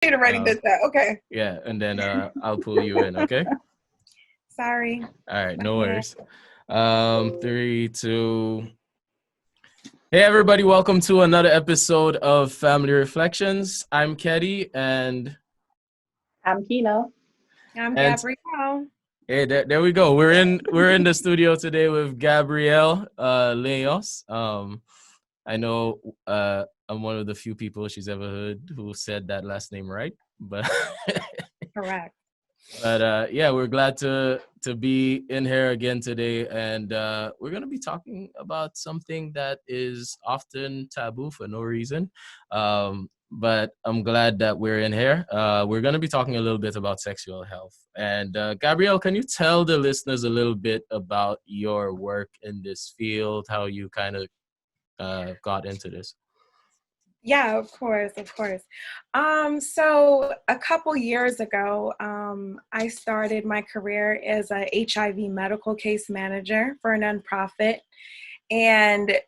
Should have already did that. Okay. Yeah, and then I'll pull you in, okay? Sorry. All right, no worries. 3, 2. Hey everybody, welcome to another episode of Family Reflections. I'm Keddy and I'm Kina. I'm and Gabrielle. hey, there we go. We're in the studio today with Gabrielle Leonce. I know I'm one of the few people she's ever heard who said that last name right, but Correct. But yeah, we're glad to be in here again today, and we're gonna be talking about something that is often taboo for no reason. But I'm glad that we're in here. We're gonna be talking a little bit about sexual health. And Gabrielle, can you tell the listeners a little bit about your work in this field, how you kind of got into this? Yeah, of course, of course. So a couple years ago, I started my career as a HIV medical case manager for a nonprofit, and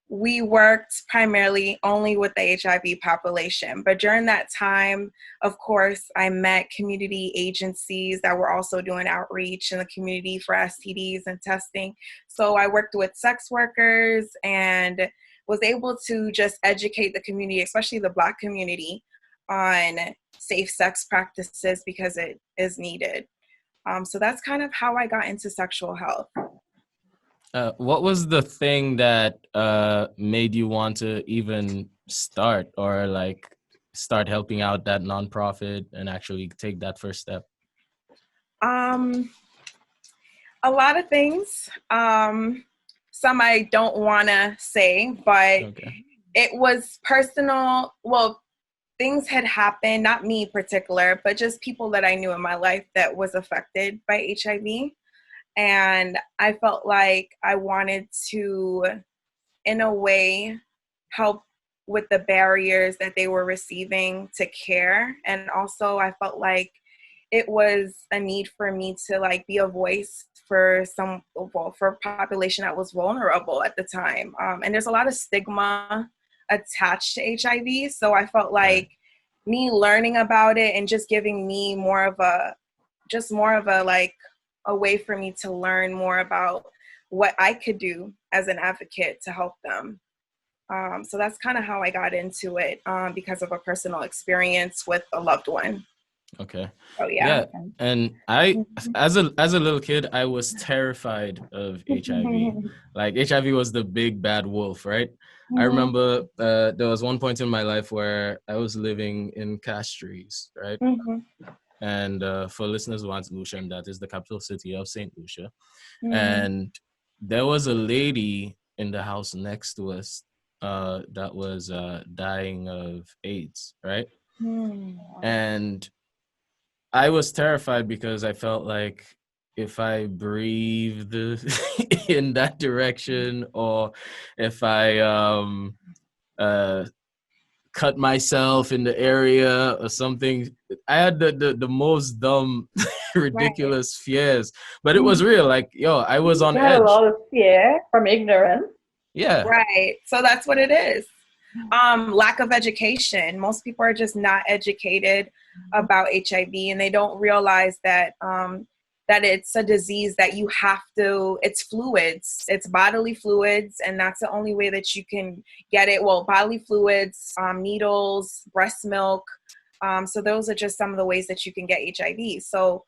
we worked primarily only with the HIV population. But during that time, of course, I met community agencies that were also doing outreach in the community for STDs and testing. So I worked with sex workers and was able to just educate the community, especially the Black community, on safe sex practices because it is needed. So that's kind of how I got into sexual health. What was the thing that made you want to even start or like start helping out that nonprofit and actually take that first step? A lot of things. Some I don't want to say, but Okay. it was personal. Well, things had happened, not me in particular, but just people that I knew in my life that was affected by HIV. And I felt like I wanted to, in a way, help with the barriers that they were receiving to care. And also I felt like it was a need for me to like be a voice for for a population that was vulnerable at the time. And there's a lot of stigma attached to HIV. So I felt like me learning about it and just giving me more of a like a way for me to learn more about what I could do as an advocate to help them. So that's kind of how I got into it, because of a personal experience with a loved one. Okay. Oh Yeah. yeah. And I, as a little kid, I was terrified of HIV. Like HIV was the big bad wolf, right? I remember there was one point in my life where I was living in Castries, right? And for listeners who aren't Lucian, that is the capital city of St. Lucia. And there was a lady in the house next to us that was dying of AIDS, right? And I was terrified because I felt like if I breathed in that direction or if I cut myself in the area or something, I had the most dumb, ridiculous fears. But it was real. Like, yo, I was on You had a edge. lot of fear from ignorance. Yeah. Right. So that's what it is. Lack of education. Most people are just not educated about HIV, and they don't realize that that it's a disease that you have to, it's fluids, it's bodily fluids, and that's the only way that you can get it. Well, bodily fluids, needles, breast milk. So those are just some of the ways that you can get HIV. So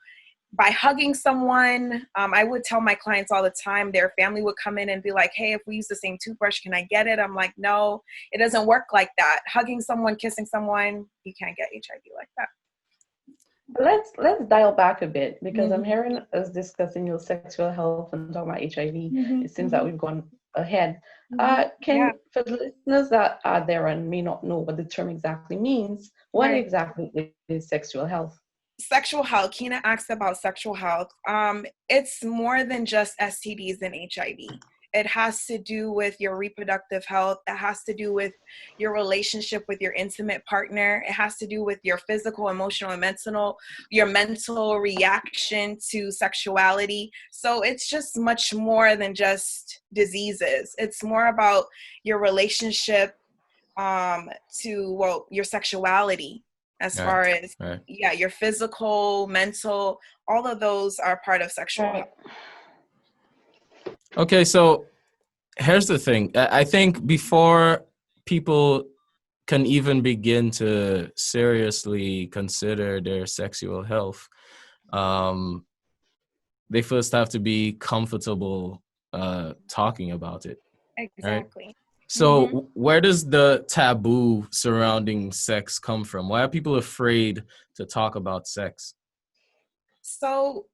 by hugging someone, I would tell my clients all the time, their family would come in and be like, hey, if we use the same toothbrush, can I get it? I'm like, no, it doesn't work like that. Hugging someone, kissing someone, you can't get HIV like that. But let's dial back a bit because I'm hearing us discussing your sexual health and talking about HIV. It seems that we've gone ahead. For the listeners that are there and may not know what the term exactly means, what exactly is sexual health? Sexual health. Kina asked about sexual health. It's more than just STDs and HIV. It has to do with your reproductive health. It has to do with your relationship with your intimate partner. It has to do with your physical, emotional, and your mental reaction to sexuality. So it's just much more than just diseases. It's more about your relationship to, well, your sexuality. as Right. far as, Right. your physical, mental, all of those are part of sexual health. Okay, so here's the thing. I think before people can even begin to seriously consider their sexual health, they first have to be comfortable talking about it, right? Exactly. So where does the taboo surrounding sex come from? Why are people afraid to talk about sex? So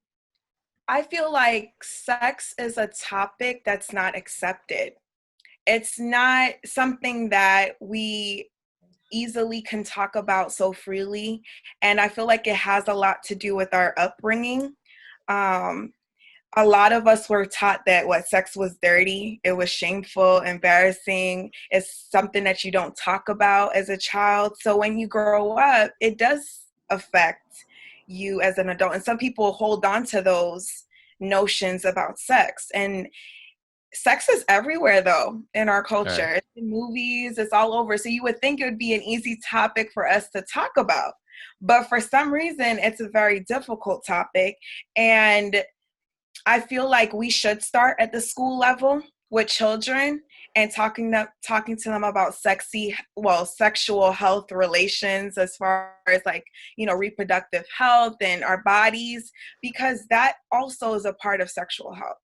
I feel like sex is a topic that's not accepted. It's not something that we easily can talk about so freely. And I feel like it has a lot to do with our upbringing. Um, a lot of us were taught that sex was dirty, it was shameful, embarrassing, it's something that you don't talk about as a child. So when you grow up, it does affect you as an adult. And some people hold on to those notions about sex. And sex is everywhere though in our All right. culture. It's in movies, it's all over. So you would think it would be an easy topic for us to talk about. But for some reason, it's a very difficult topic. And I feel like we should start at the school level with children and talking to them about sexual health relations, as far as reproductive health and our bodies, because that also is a part of sexual health.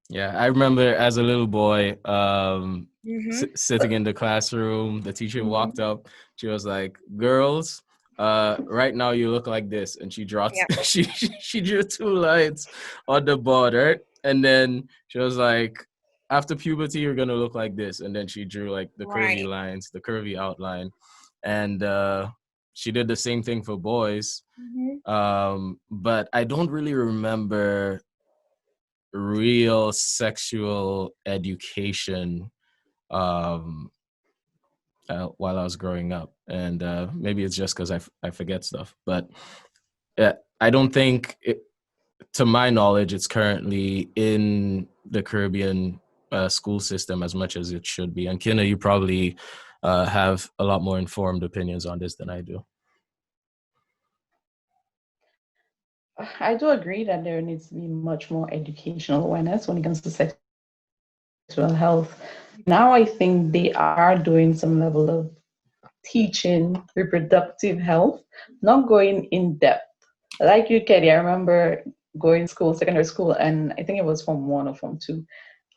Yeah, I remember as a little boy, Mm-hmm. sitting in the classroom, the teacher walked Mm-hmm. up. She was like, "Girls, right now you look like this," and she drew Yeah. she drew two lines on the board, right? And then she was like, "After puberty, you're gonna look like this," and then she drew like the curvy Right. lines, the curvy outline, and she did the same thing for boys. But I don't really remember real sexual education um while I was growing up, and maybe it's just because I forget stuff, but I don't think to my knowledge it's currently in the Caribbean school system as much as it should be. And Kina, you probably have a lot more informed opinions on this than I do. I do agree that there needs to be much more educational awareness when it comes to sexual health. Now I think they are doing some level of teaching reproductive health, not going in depth. Like you, Keddy, I remember going to school, secondary school, and I think it was Form 1 or Form 2.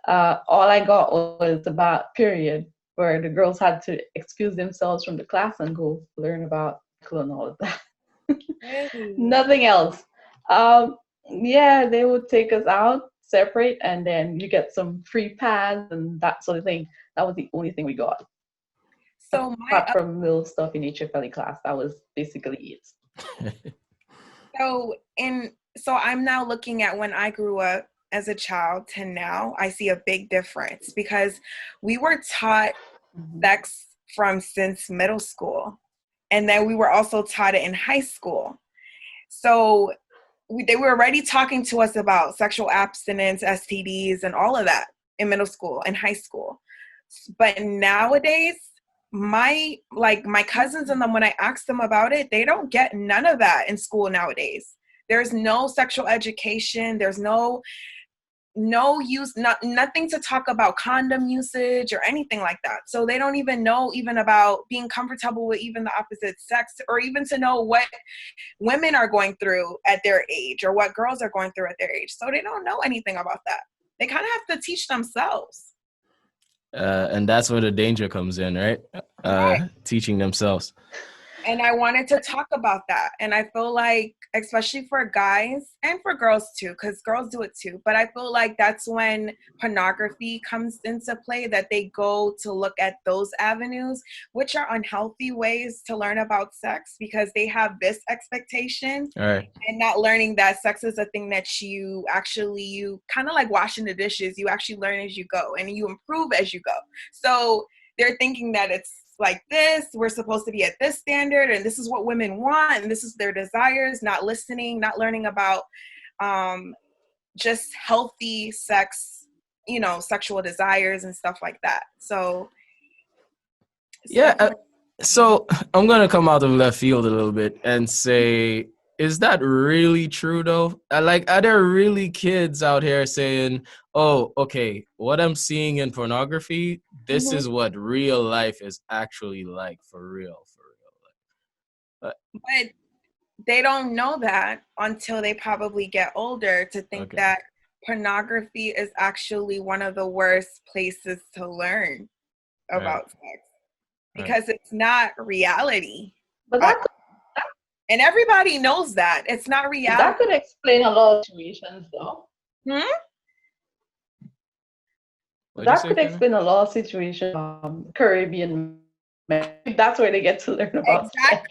All I got was about period, where the girls had to excuse themselves from the class and go learn about and all of that. Really? Nothing else. Um, yeah, they would take us out, separate, and then you get some free pads and that sort of thing. That was the only thing we got. So Apart from little stuff in HFLE class, that was basically it. so I'm now looking at when I grew up as a child to now, I see a big difference, because we were taught sex since middle school, and then we were also taught it in high school. So they were already talking to us about sexual abstinence, STDs, and all of that in middle school and high school. But nowadays, my cousins and them, when I ask them about it, they don't get none of that in school nowadays. There's no sexual education. There's no use, nothing to talk about condom usage or anything like that. So they don't even know even about being comfortable with even the opposite sex, or even to know what women are going through at their age or what girls are going through at their age. So they don't know anything about that. They kind of have to teach themselves. And that's where the danger comes in, right? Right. Teaching themselves. And I wanted to talk about that. And I feel like, especially for guys and for girls too, because girls do it too, but I feel like that's when pornography comes into play, that they go to look at those avenues, which are unhealthy ways to learn about sex, because they have this expectation. All right. And not learning that sex is a thing that you kind of like washing the dishes, you actually learn as you go and you improve as you go. So they're thinking that it's like this, we're supposed to be at this standard, and this is what women want, and this is their desires, not listening, not learning about just healthy sex, sexual desires and stuff like that. So yeah, So I'm gonna come out of left field a little bit and say, is that really true though? Like, are there really kids out here saying, "Oh, okay, what I'm seeing in pornography, this Mhm. is what real life is actually like for real, for real." But they don't know that until they probably get older to think Okay, that pornography is actually one of the worst places to learn right, about sex right. because it's not reality. But Uh, and everybody knows that. It's not that reality. could explain a lot of situations, though. Hmm? What'd you That say, could Kina? explain a lot of situations. Caribbean men. That's where they get to learn about sex.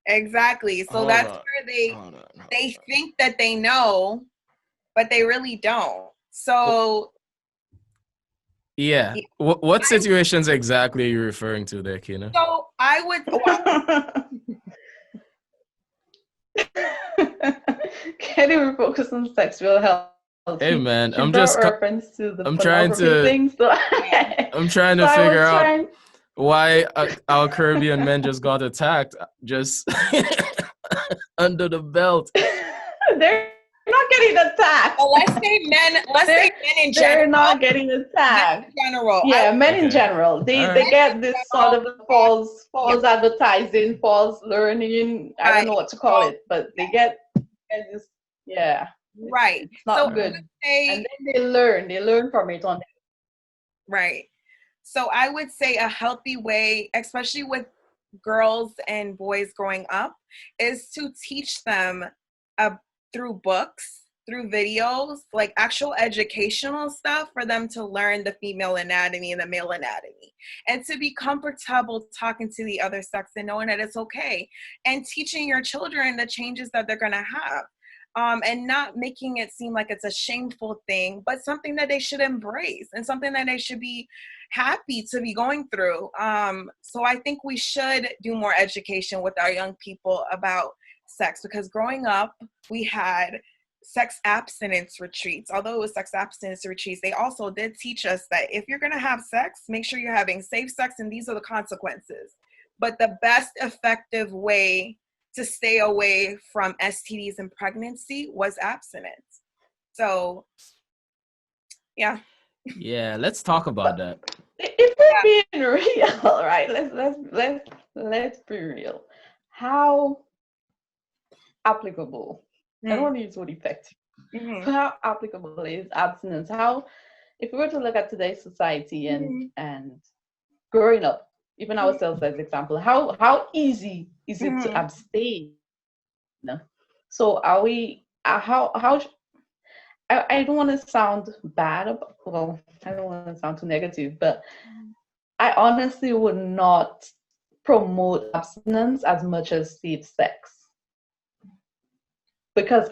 Exactly. So Hold that's on, where hold on, hold they on. think that they know, but they really don't. Well, So yeah. yeah, What situations exactly are you referring to there, Kina? so I would Keddy will focus on sexual health. Hey man, She brought reference to the I'm trying pornography to thing, so I'm trying so to I figure was out trying. why our Caribbean men just got attacked just under the belt. They're not getting attacked. well, let's say men in They're general. not getting Men attacked. in general. Yeah, men in Okay. general, All they right. get this sort of Yeah, false advertising, false learning. I don't right. know what to call So, it, but they get this. Yeah, right. it's So not I good. would And say then they learn from it on. right. So I would say a healthy way, especially with girls and boys growing up, is to teach them uh, through books, through videos, like actual educational stuff for them to learn the female anatomy and the male anatomy, and to be comfortable talking to the other sex and knowing that it's okay, and teaching your children the changes that they're going to have. And not making it seem like it's a shameful thing, but something that they should embrace and something that they should be happy to be going through. So I think we should do more education with our young people about sex, because growing up, we had sex abstinence retreats. Although it was sex abstinence retreats, they also did teach us that if you're going to have sex, make sure you're having safe sex, and these are the consequences. But the best effective way to stay away from STDs and pregnancy was abstinence. So, yeah. Yeah, let's talk about that. If we're being real, right? Let's be real. How applicable? I don't Mm. want to use the word effective. Mm-hmm. How applicable is abstinence? How, if we were to look at today's society Mm-hmm. and growing up, even ourselves as example, how easy is it to Mm-hmm. abstain? So are we? How? I don't want to sound bad. Well, I don't want to sound too negative, but I honestly would not promote abstinence as much as safe sex, because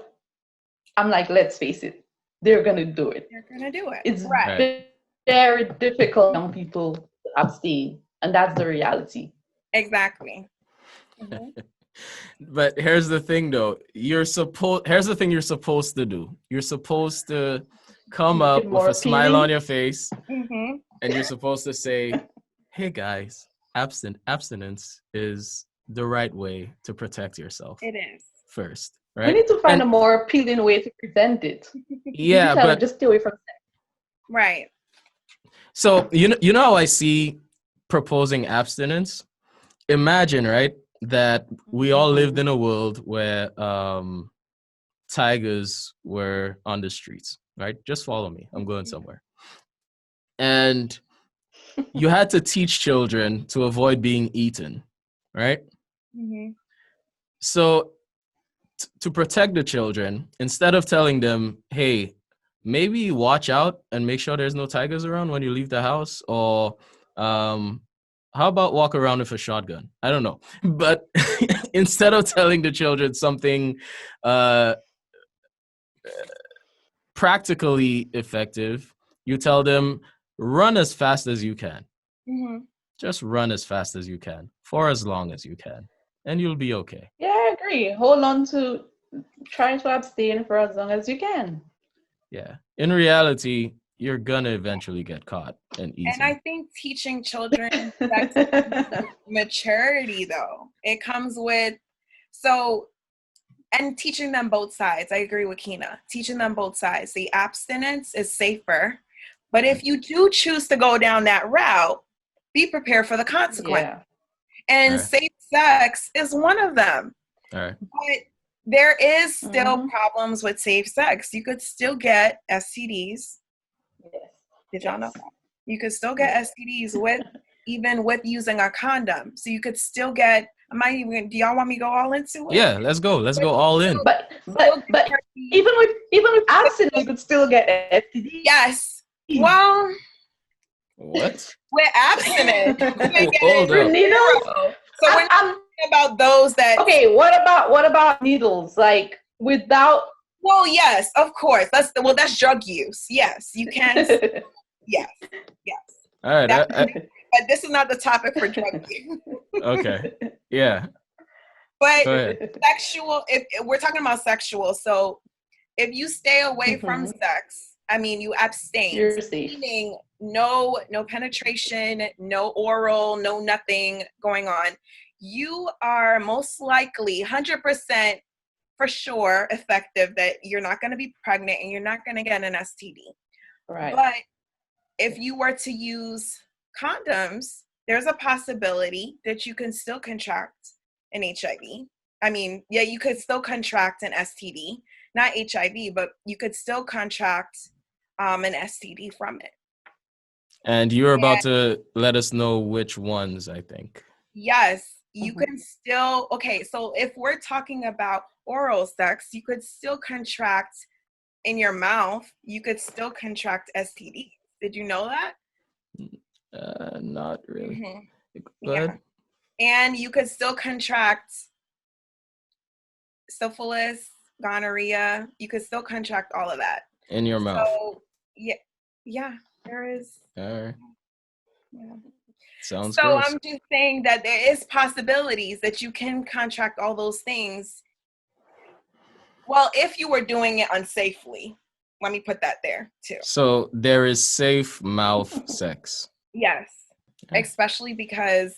I'm like, let's face it, they're gonna do it. You're gonna do it. It's Right. Right. very difficult for young people to abstain, and that's the reality. Exactly. Mm-hmm. But here's the thing though. Here's the thing you're supposed to do. You're supposed to come Make it up with more a smile on appealing. your face Mm-hmm. and you're supposed to say, "Hey guys, abstinence is the right way to protect yourself It is. first." We Right? need to find And a more appealing way to present it. You can yeah, tell them but just stay away from sex. Right. so you know how I see proposing abstinence? Imagine, right, that we all lived in a world where tigers were on the streets, right? Just follow me. I'm going somewhere. And you had to teach children to avoid being eaten, right? Mm-hmm. So to protect the children, instead of telling them, hey, maybe watch out and make sure there's no tigers around when you leave the house, or um, how about walk around with a shotgun? I don't know. But instead of telling the children something uh, practically effective, you tell them, run as fast as you can. Mm-hmm. Just run as fast as you can for as long as you can, and you'll be okay. Yeah, I agree. Hold on to try to abstain for as long as you can. Yeah. In reality, you're gonna eventually get caught and eaten. And I think teaching children sex maturity, though, it comes with and teaching them both sides. I agree with Kina. Teaching them both sides. The abstinence is safer, but if you do choose to go down that route, be prepared for the consequence. Yeah. And safe sex is one of them. All right. But there is still problems with safe sex. You could still get STDs. Yes. Did y'all know that? You could still get STDs even with using a condom. So you could still get. Do y'all want me to go all into it? Yeah, let's go. Let's go all in. But even with abstinence, you could still get STD. Yes. Well. What? With abstinence. Hold up. Needles. So we're not talking about those that. Okay. What about needles? Like without. Well, yes, of course. That's drug use. Yes, you can. Yes. All right. But this is not the topic for drug use. Okay. Yeah. But sexual, if we're talking about sexual, so if you stay away from sex, I mean, you abstain. You're safe. Meaning no penetration, no oral, no nothing going on. You are most likely 100% for sure effective that you're not going to be pregnant and you're not going to get an STD. Right. But if you were to use condoms, there's a possibility that you can still contract an HIV. I mean, yeah, you could still contract an STD, not HIV, but you could still contract an STD from it. And you're about to let us know which ones, I think. Yes, you can still, okay, so if we're talking about oral sex, you could still contract in your mouth, you could still contract STDs. Did you know that? Not really. Go ahead. And you could still contract syphilis, gonorrhea. You could still contract all of that. In your mouth. So, yeah, there is. All right. Yeah. Sounds so gross. I'm just saying that there is possibilities that you can contract all those things. Well, if you were doing it unsafely, let me put that there too. So there is safe mouth sex. Yes, especially because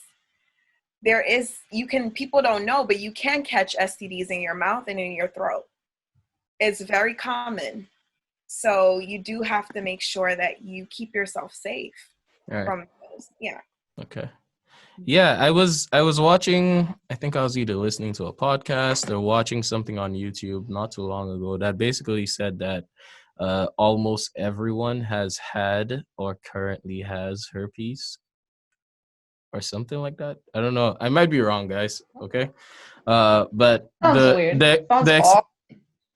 people don't know, but you can catch STDs in your mouth and in your throat. It's very common. So you do have to make sure that you keep yourself safe from those. Yeah. Okay. Yeah, I was watching, I think I was either listening to a podcast or watching something on YouTube not too long ago that basically said that almost everyone has had or currently has herpes or something like that. I don't know. I might be wrong, guys. Okay. But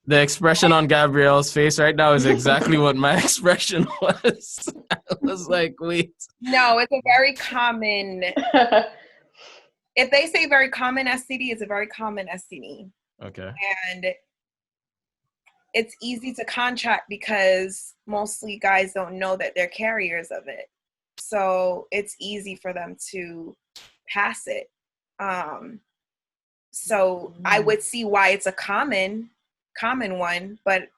the expression on Gabrielle's face right now is exactly what my expression was. I was like, wait. No, it's a very common. If they say very common STD, it's a very common STD. Okay. And it's easy to contract because mostly guys don't know that they're carriers of it. So it's easy for them to pass it. So I would see why it's a common one, but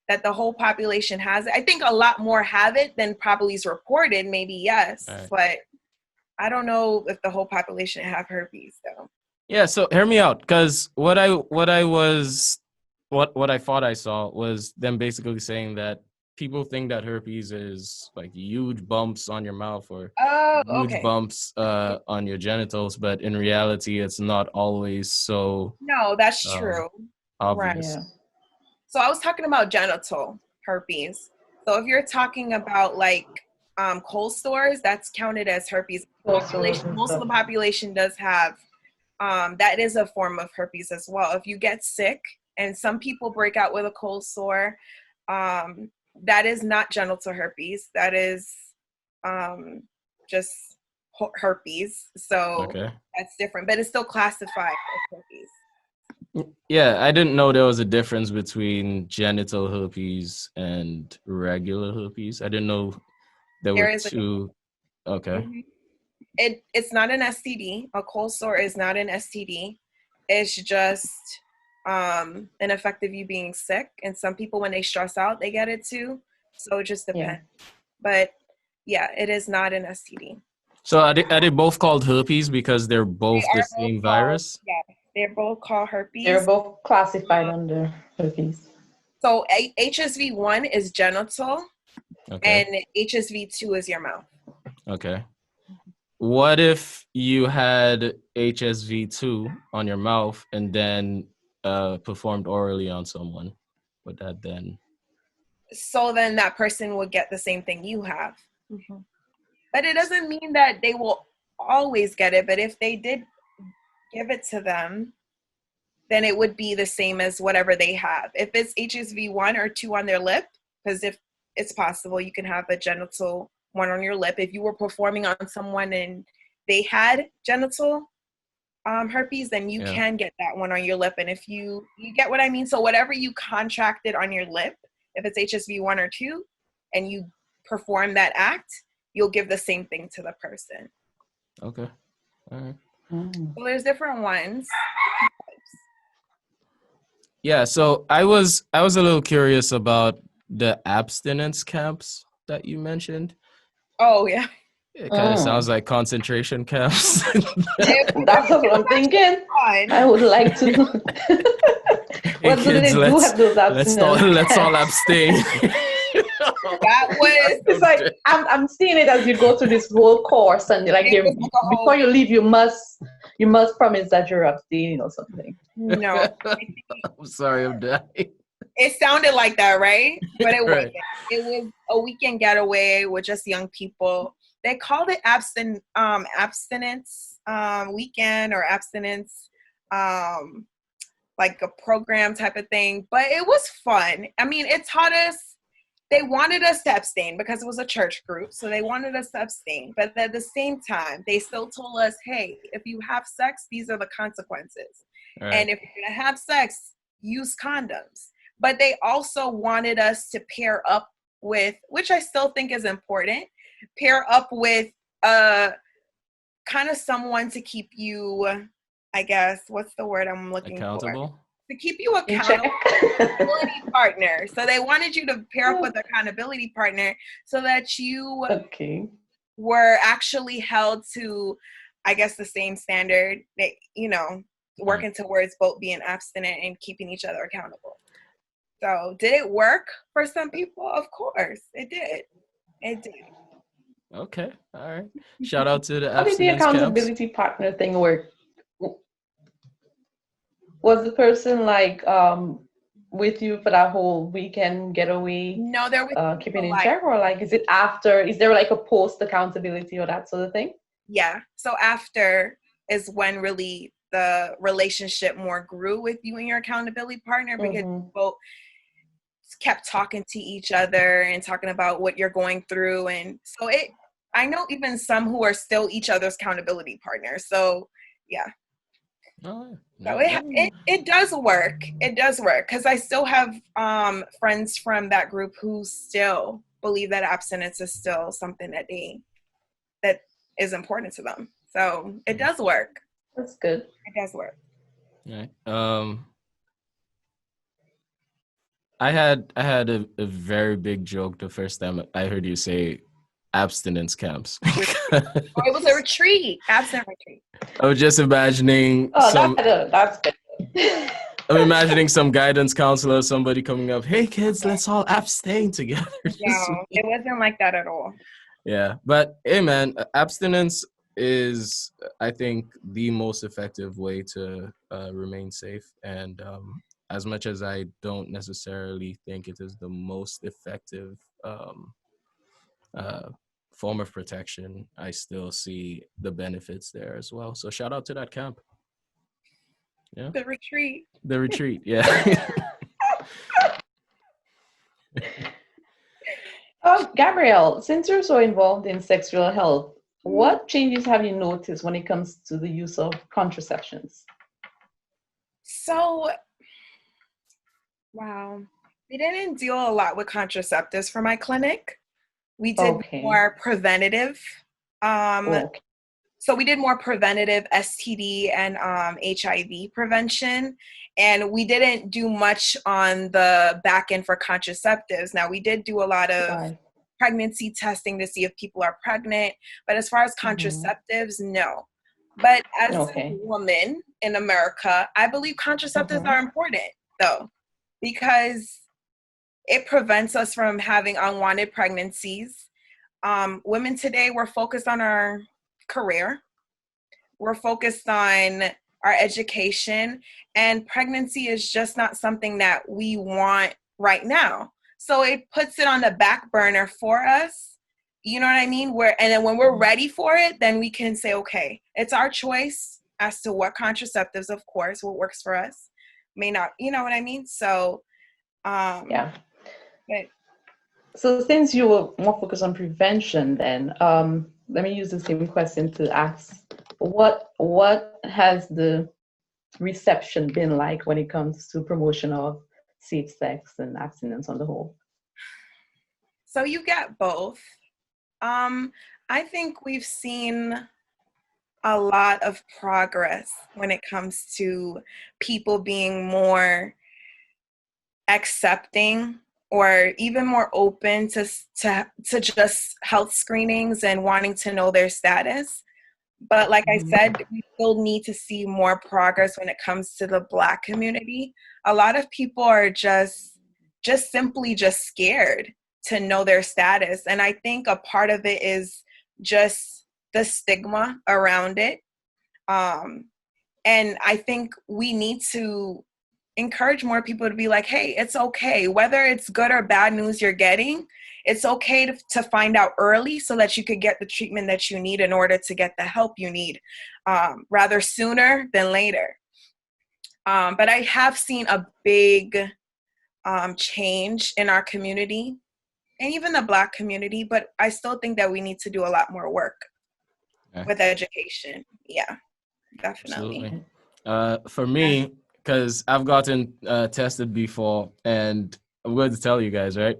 that the whole population has it. I think a lot more have it than probably is reported, maybe yes, but I don't know if the whole population have herpes though. Yeah, so hear me out, because what I thought I saw was them basically saying that people think that herpes is like huge bumps on your mouth or huge bumps on your genitals, but in reality it's not always so. No, that's true. Obvious. Right. Yeah. So I was talking about genital herpes. So if you're talking about like cold sores, that's counted as herpes. Most of the population does have that is a form of herpes as well. If you get sick, and some people break out with a cold sore, that is not genital herpes. That is just herpes. So that's different, but it's still classified as herpes. Yeah, I didn't know there was a difference between genital herpes and regular herpes. I didn't know there were two. Okay. Mm-hmm. It's not an STD. A cold sore is not an STD. It's just an effect of you being sick. And some people, when they stress out, they get it too. So it just depends. But yeah, it is not an STD. So are they both called herpes because they're both They the are both same called, virus? yeah, they're both called herpes. They're both classified under herpes. So HSV1 is genital, Okay. and HSV2 is your mouth. Okay. What if you had HSV2 on your mouth and then performed orally on someone? Would that then? So then that person would get the same thing you have. Mm-hmm. But it doesn't mean that they will always get it. But if they did give it to them, then it would be the same as whatever they have. If it's HSV1 or 2 on their lip, because if it's possible, you can have a genital one on your lip. If you were performing on someone and they had genital herpes, then you can get that one on your lip. And if you get what I mean? So whatever you contracted on your lip, if it's HSV1 or 2, and you perform that act, you'll give the same thing to the person. Okay. All right. So there's different ones. Yeah, so I was a little curious about the abstinence camps that you mentioned. Oh yeah. It kind of sounds like concentration camps. That's what I'm thinking. I would like to. What do they do at those abstinence? Let's all abstain. That was. It's like I'm seeing it as you go through this whole course, and like before you leave, you must promise that you're abstaining or something. No, I'm sorry, I'm dying. It sounded like that, right? But it Right. wasn't. It was a weekend getaway with just young people. They called it abstinence weekend or abstinence like a program type of thing. But it was fun. I mean, it taught us. They wanted us to abstain because it was a church group. So they wanted us to abstain. But at the same time, they still told us, hey, if you have sex, these are the consequences. Right. And if you're going to have sex, use condoms. But they also wanted us to pair up with, which I still think is important, pair up with kind of someone to keep you, I guess, what's the word I'm looking accountable? for? To keep you accountable, accountability partner. So they wanted you to pair up with an accountability partner so that you were actually held to, I guess, the same standard that, working towards both being abstinent and keeping each other accountable. So did it work for some people? Of course, it did. It did. Okay, all right. Shout out to the How did the accountability partner thing work? Was the person like with you for that whole weekend getaway? No, there was keeping in check, or like is it after? Is there like a post accountability or that sort of thing? Yeah. So after is when really the relationship more grew with you and your accountability partner, because both kept talking to each other and talking about what you're going through. And so I know even some who are still each other's accountability partners. So yeah. Oh, so it does work. It does work because I still have friends from that group who still believe that abstinence is still something that is important to them. So it does work. That's good. It does work. Right. I had a very big joke the first time I heard you say abstinence camps. It was a retreat, abstinence retreat. I was just imagining that's good. I'm imagining some guidance counselor, somebody coming up, hey kids, let's all abstain together. No, it wasn't like that at all. Yeah, but hey man, abstinence is, I think, the most effective way to remain safe. And as much as I don't necessarily think it is the most effective form of protection, I still see the benefits there as well. So shout out to that camp. Yeah. The retreat. The retreat, yeah. Gabrielle, since you're so involved in sexual health, what changes have you noticed when it comes to the use of contraceptions? So, wow. We didn't deal a lot with contraceptives for my clinic. We did more preventative. So we did more preventative STD and HIV prevention. And we didn't do much on the back end for contraceptives. Now, we did do a lot of pregnancy testing to see if people are pregnant. But as far as contraceptives, no. But as a woman in America, I believe contraceptives are important, though, because it prevents us from having unwanted pregnancies. Women today, we're focused on our career. We're focused on our education, and pregnancy is just not something that we want right now. So it puts it on the back burner for us. You know what I mean? And then when we're ready for it, then we can say, okay, it's our choice as to what contraceptives, of course, what works for us may not, you know what I mean? So, yeah. But, so since you were more focused on prevention, then let me use the same question to ask: what has the reception been like when it comes to promotion of safe sex and abstinence on the whole? So you get both. I think we've seen a lot of progress when it comes to people being more accepting or even more open to just health screenings and wanting to know their status. But like I said, we still need to see more progress when it comes to the Black community. A lot of people are just simply scared to know their status. And I think a part of it is just the stigma around it. And I think we need to encourage more people to be like, hey, it's okay. Whether it's good or bad news you're getting, it's okay to find out early so that you could get the treatment that you need in order to get the help you need, rather sooner than later. But I have seen a big change in our community and even the Black community, but I still think that we need to do a lot more work with education. Yeah, definitely. Absolutely. For me, because I've gotten tested before, and I'm going to tell you guys, right?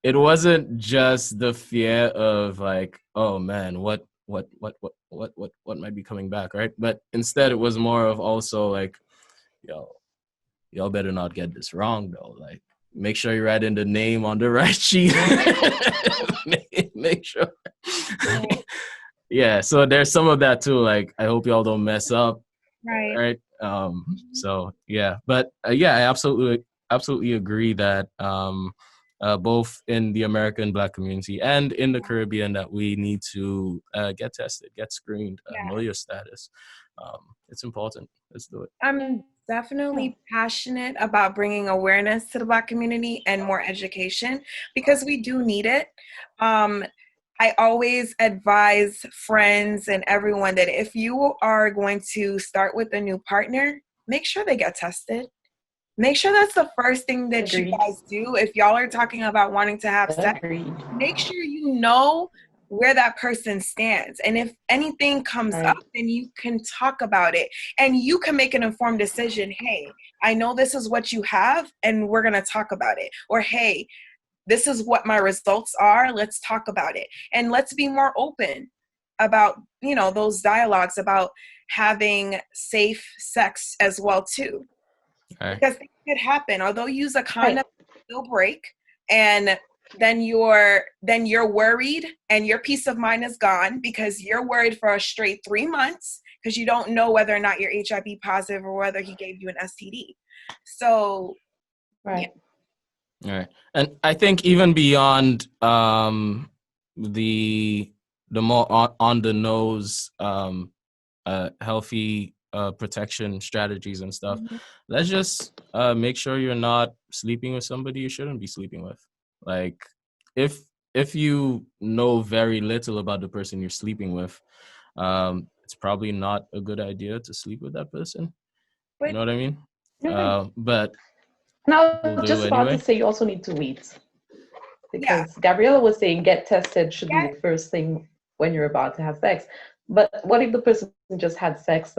It wasn't just the fear of like, oh man, what might be coming back, right? But instead, it was more of also like, y'all better not get this wrong though. Like, make sure you write in the name on the right sheet. make sure. Yeah, so there's some of that too. Like, I hope y'all don't mess up. Right. So yeah, but yeah, I absolutely agree that both in the American Black community and in the Caribbean that we need to get tested, get screened, know your status. It's important. Let's do it. I'm definitely passionate about bringing awareness to the Black community and more education because we do need it. I always advise friends and everyone that if you are going to start with a new partner, make sure they get tested. Make sure that's the first thing that you guys do. If y'all are talking about wanting to have sex, make sure you know where that person stands. And if anything comes up, then you can talk about it. And you can make an informed decision. Hey, I know this is what you have, and we're going to talk about it. Or, hey, this is what my results are. Let's talk about it. And let's be more open about, those dialogues about having safe sex as well, too. Because things could happen. Although you use a condom, it'll break. And then you're worried and your peace of mind is gone because you're worried for a straight 3 months because you don't know whether or not you're HIV positive or whether he gave you an STD. So, yeah. All right. And I think even beyond the more on the nose healthy protection strategies and stuff, let's just make sure you're not sleeping with somebody you shouldn't be sleeping with. Like if you know very little about the person you're sleeping with, it's probably not a good idea to sleep with that person. You know what I mean? But now, just about to say, you also need to wait. Because Gabriella was saying get tested should be the first thing when you're about to have sex. But what if the person just had sex,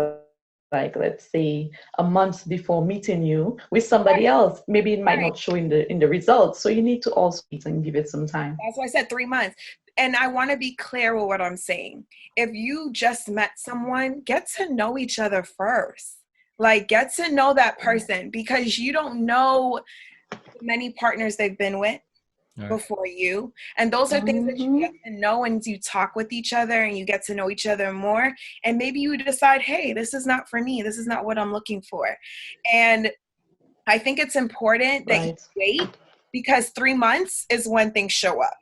like, let's say, a month before meeting you with somebody else? Maybe it might not show in the results. So you need to also wait and give it some time. That's why I said 3 months. And I want to be clear with what I'm saying. If you just met someone, get to know each other first. Like, get to know that person because you don't know many partners they've been with. before you. And those are things that you get to know, and you talk with each other and you get to know each other more. And maybe you decide, hey, this is not for me. This is not what I'm looking for. And I think it's important that you wait, because 3 months is when things show up.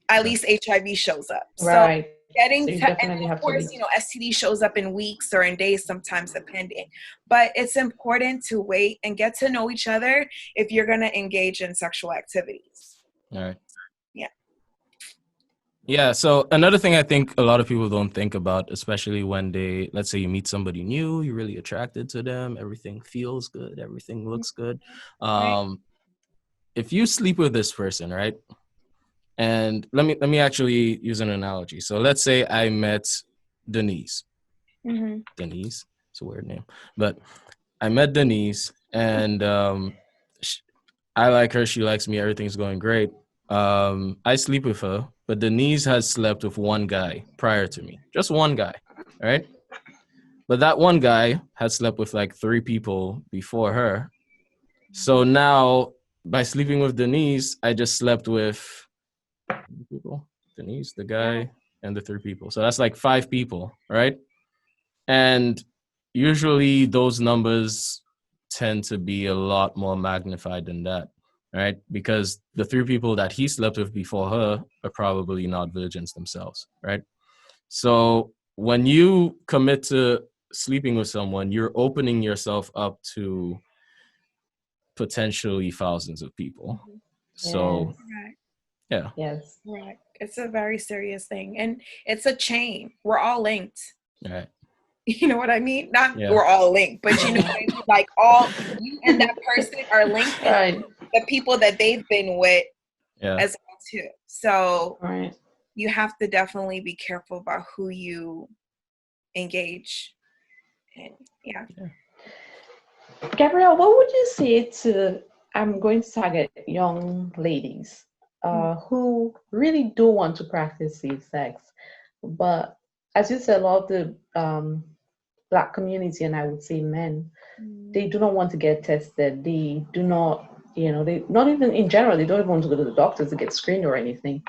At least HIV shows up. Right. So getting so definitely and of course, STD shows up in weeks or in days, sometimes depending. But it's important to wait and get to know each other if you're going to engage in sexual activities. All right. Yeah. Yeah. So another thing I think a lot of people don't think about, especially when they, let's say you meet somebody new, you're really attracted to them, everything feels good, everything looks good. If you sleep with this person, right? And let me actually use an analogy. So let's say I met Denise. Denise, it's a weird name, but I met Denise, and I like her, she likes me, everything's going great. I sleep with her, but Denise has slept with one guy prior to me, just one guy, right? But that one guy had slept with like 3 people before her. So now, by sleeping with Denise, I just slept with people, Denise, the guy, and the 3 people. So that's like 5 people, right? And usually those numbers tend to be a lot more magnified than that, right? Because the 3 people that he slept with before her are probably not virgins themselves, right? So when you commit to sleeping with someone, you're opening yourself up to potentially thousands of people. So yeah. Yes. Right. It's a very serious thing. And it's a chain. We're all linked. Right. You know what I mean? Not we're all linked, but you know what I mean? Like you and that person are linked. Right. The people that they've been with as well too. So you have to definitely be careful about who you engage in. Yeah. Gabrielle, what would you say to, I'm going to target young ladies who really do want to practice safe sex, but as you said, a lot of the Black community, and I would say men, they do not want to get tested. They do not, they not even in general, they don't even want to go to the doctors to get screened or anything.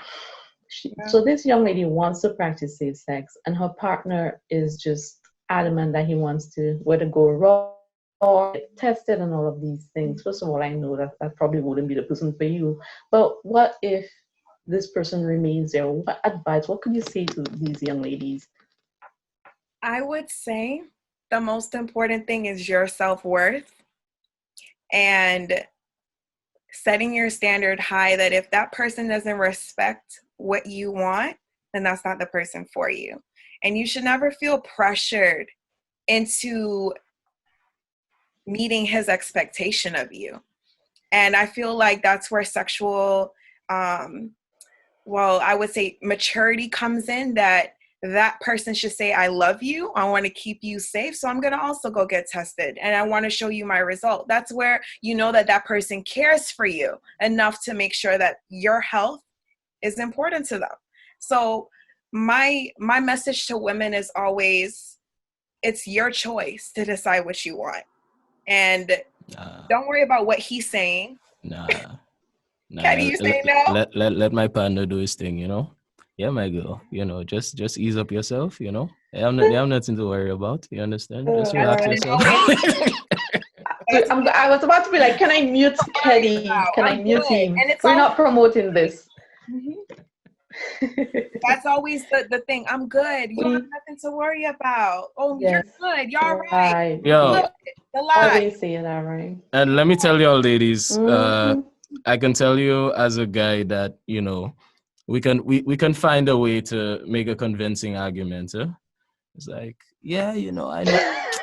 So this young lady wants to practice safe sex, and her partner is just adamant that he wants to, whether go raw or get tested and all of these things. First of all, I know that probably wouldn't be the person for you. But what if this person remains there? What advice, what could you say to these young ladies? I would say the most important thing is your self-worth and setting your standard high, that if that person doesn't respect what you want, then that's not the person for you. And you should never feel pressured into meeting his expectation of you. And I feel like that's where sexual, I would say maturity comes in, that person should say, I love you, I want to keep you safe, so I'm going to also go get tested, and I want to show you my result. That's where you know that person cares for you enough to make sure that your health is important to them. So my message to women is always, it's your choice to decide what you want. And don't worry about what he's saying. Keddy, you say no? Let my partner do his thing, Yeah, my girl, just ease up yourself, You have nothing to worry about. You understand? Just relax yourself. I was about to be like, can I mute Keddy? Can I mute him? We're not promoting this. That's always the thing. I'm good. You don't have nothing to worry about. Oh, you're good. You're right. Yo, the lie. Always saying that, right? And let me tell y'all, ladies, I can tell you as a guy that, we can find a way to make a convincing argument. It's like, I know.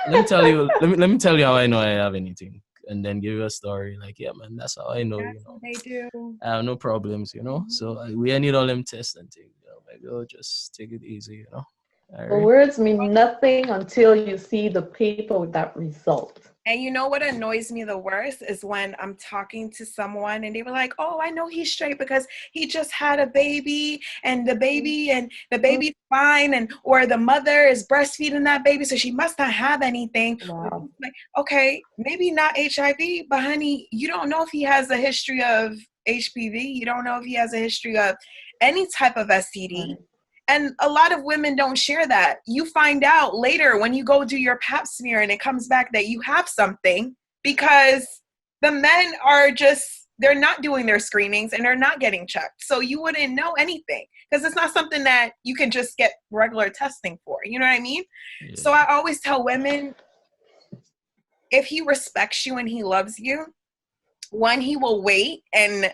let me tell you how I know I have anything, and then give you a story. Like, yeah, man, that's how I know. That's what they do. I have no problems, So we need all them tests and things. Like, just take it easy, The words mean nothing until you see the paper with that result. And you know what annoys me the worst is when I'm talking to someone and they were like, oh, I know he's straight because he just had a baby and the baby's fine, and or the mother is breastfeeding that baby, so she must not have anything. Wow. Like, okay, maybe not HIV, but honey, you don't know if he has a history of HPV. You don't know if he has a history of any type of STD. Right. And a lot of women don't share that. You find out later when you go do your pap smear and it comes back that you have something, because the men are just, they're not doing their screenings and they're not getting checked. So you wouldn't know anything because it's not something that you can just get regular testing for. You know what I mean? Yeah. So I always tell women, if he respects you and he loves you, one, he will wait and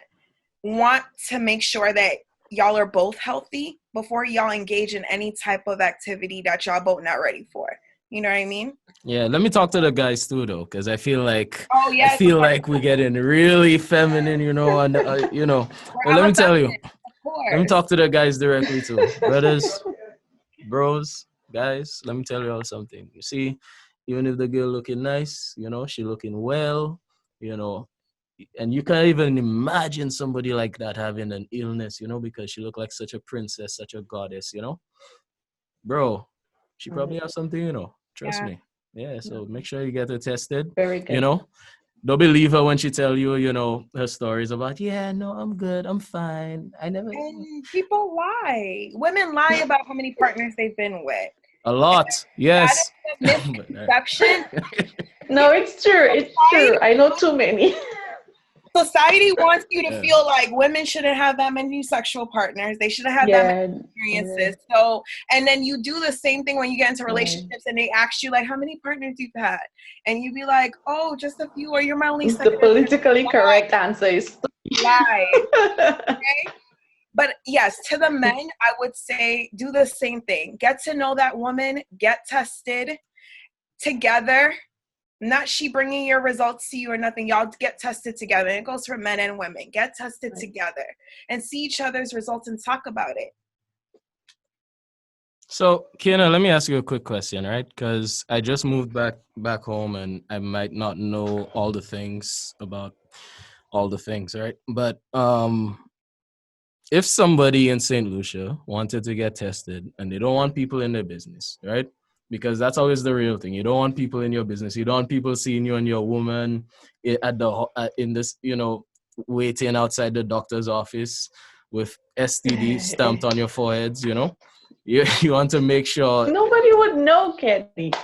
want to make sure that y'all are both healthy before y'all engage in any type of activity that y'all both not ready for. You know what I mean? Yeah, let me talk to the guys too, though, because I feel like we're getting really feminine, you know, and you know. Well, let me tell you, let me talk to the guys directly too, brothers, bros, guys. Let me tell you all something. You see, even if the girl looking nice, you know, she looking well, you know. And you can't even imagine somebody like that having an illness, you know, because she looked like such a princess, such a goddess, you know. Bro, she probably has something, you know. Trust me. Yeah, so make sure you get her tested. Very good. You know, don't believe her when she tell you, you know, her stories about, yeah, no, I'm good, I'm fine. I never. And people lie. Women lie about how many partners they've been with. A lot, yes. That is a misconception. No, it's true. It's true. I know too many. Society wants you to feel like women shouldn't have that many sexual partners. They shouldn't have that many experiences. So, and then you do the same thing when you get into relationships and they ask you, like, how many partners you've had? And you be like, oh, just a few, or you're my only second. The politically correct answer is lie. Okay? But yes, to the men, I would say do the same thing. Get to know that woman, get tested together. Not she bringing your results to you or nothing. Y'all get tested together. And it goes for men and women. Get tested together and see each other's results and talk about it. So, Kina, let me ask you a quick question, right? Because I just moved back home and I might not know all the things about all the things, right? But if somebody in St. Lucia wanted to get tested and they don't want people in their business, right? Because that's always the real thing. You don't want people in your business. You don't want people seeing you and your woman in this, you know, waiting outside the doctor's office with STD stamped on your foreheads, you know? You want to make sure. Nobody would know, Keddy.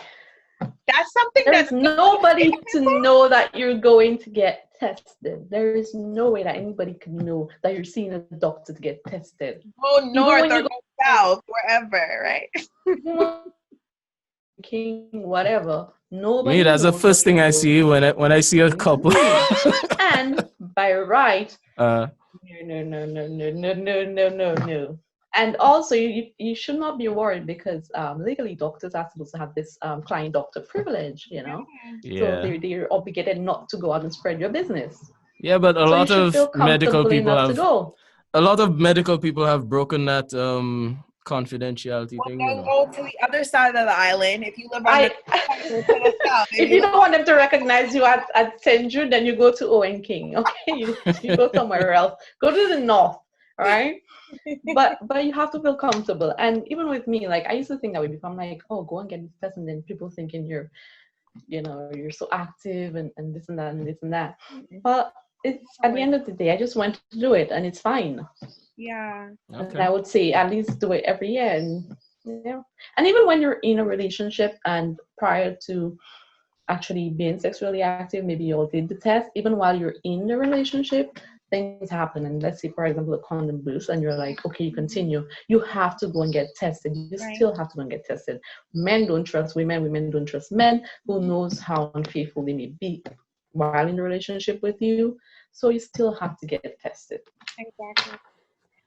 That's something There's nobody to know that you're going to get tested. There is no way that anybody can know that you're seeing a doctor to get tested. Go north or go south, wherever, right? King, whatever. Nobody. Me, that's the first thing I see when I see a couple. And by right, no. And also, you should not be worried because legally doctors are supposed to have this client-doctor privilege, you know. Yeah. So they're obligated not to go out and spread your business. Yeah, but a lot of medical people have broken that confidentiality thing. Then go to the other side of the island. If you live on the south, if you don't want them to recognize you at St. Jude, then you go to Owen King. Okay, you go somewhere else. Go to the north, all right? But you have to feel comfortable. And even with me, like I used to think that way before. I'm like, oh, go and get this test, and then people thinking you're so active and this and that and this and that. But it's at the end of the day, I just went to do it, and it's fine. Yeah. Okay. And I would say at least do it every year. And and even when you're in a relationship and prior to actually being sexually active, maybe you all did the test. Even while you're in the relationship, things happen. And let's say, for example, a condom burst, and you're like, okay, you continue. You have to go and get tested. You still have to go and get tested. Men don't trust women. Women don't trust men. Who knows how unfaithful they may be while in the relationship with you. So you still have to get tested. Exactly.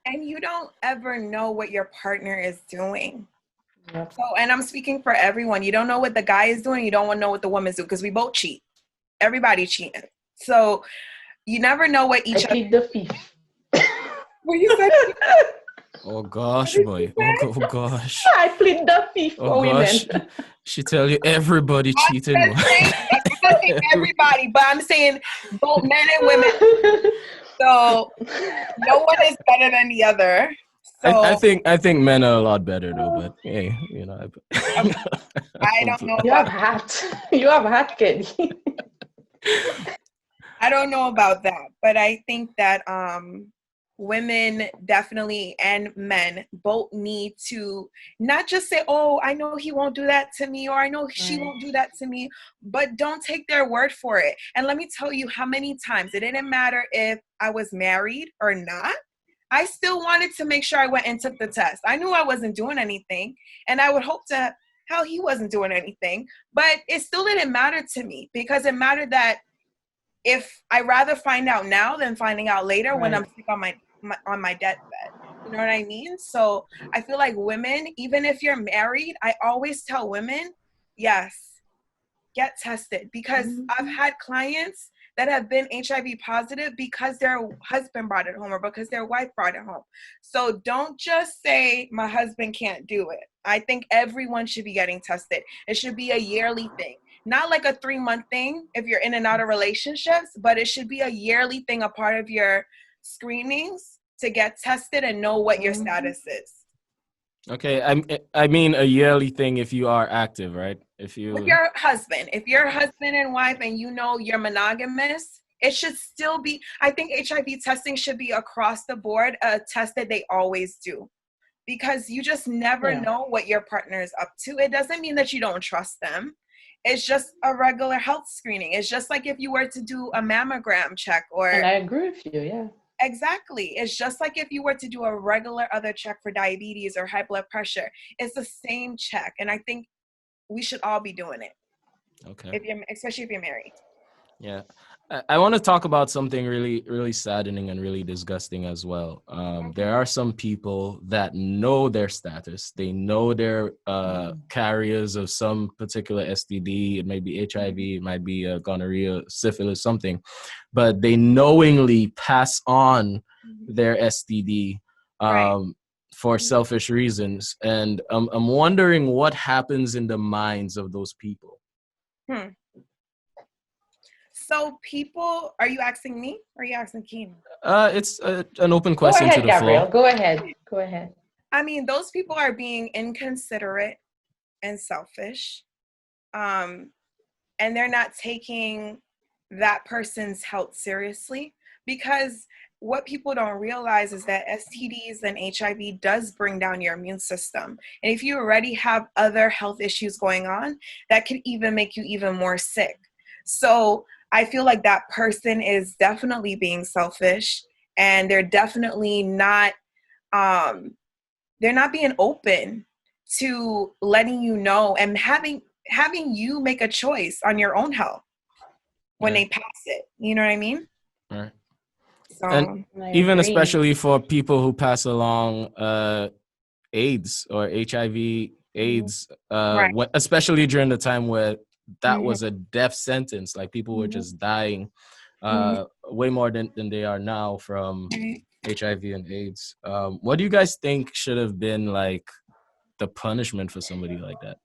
And you don't ever know what your partner is doing. Yep. So, and I'm speaking for everyone. You don't know what the guy is doing. You don't want to know what the woman's doing because we both cheat. Everybody cheating. So you never know what each other. I plead the fifth. What you said? Oh gosh, boy. Oh gosh. I plead the fifth for women. She tell you everybody cheating. saying everybody, but I'm saying both men and women. So no one is better than the other. So I think men are a lot better though, but hey, you know. I don't know. You have hat. You have hat, Keddy. I don't know about that, but I think that women definitely and men both need to not just say, oh, I know he won't do that to me, or I know she won't do that to me, but don't take their word for it. And let me tell you how many times it didn't matter if I was married or not. I still wanted to make sure I went and took the test. I knew I wasn't doing anything, and I would hope to hell he wasn't doing anything, but it still didn't matter to me, because it mattered that if I rather find out now than finding out later when I'm sick on my deathbed. You know what I mean? So I feel like women, even if you're married, I always tell women, yes, get tested, because I've had clients that have been HIV positive because their husband brought it home or because their wife brought it home. So don't just say my husband can't do it. I think everyone should be getting tested. It should be a yearly thing. Not like a 3-month thing if you're in and out of relationships, but it should be a yearly thing, a part of your screenings to get tested and know what your status is. Okay, I mean a yearly thing if you are active, right? If you're husband and wife and you know you're monogamous, it should still be, I think HIV testing should be across the board a test that they always do, because you just never know what your partner is up to. It doesn't mean that you don't trust them. It's just a regular health screening. It's just like if you were to do a mammogram check or... And I agree with you, yeah. Exactly. It's just like if you were to do a regular other check for diabetes or high blood pressure. It's the same check. And I think we should all be doing it. Okay. Especially if you're married. Yeah. I want to talk about something really, really saddening and really disgusting as well. There are some people that know their status. They know they're carriers of some particular STD. It may be HIV, it might be gonorrhea, syphilis, something. But they knowingly pass on their STD for selfish reasons. And I'm wondering what happens in the minds of those people. So people, are you asking me or are you asking Kina? It's an open question. Go ahead, to the Gabrielle. floor. Go ahead. Go ahead. I mean, those people are being inconsiderate and selfish. And they're not taking that person's health seriously, because what people don't realize is that STDs and HIV does bring down your immune system. And if you already have other health issues going on, that could even make you even more sick. So I feel like that person is definitely being selfish, and they're definitely not, they're not being open to letting you know and having you make a choice on your own health when they pass it. You know what I mean? Right. So, and even especially for people who pass along AIDS or HIV AIDS, especially during the time where that was a death sentence, like people were just dying way more than they are now from HIV and AIDS. What do you guys think should have been like the punishment for somebody like that?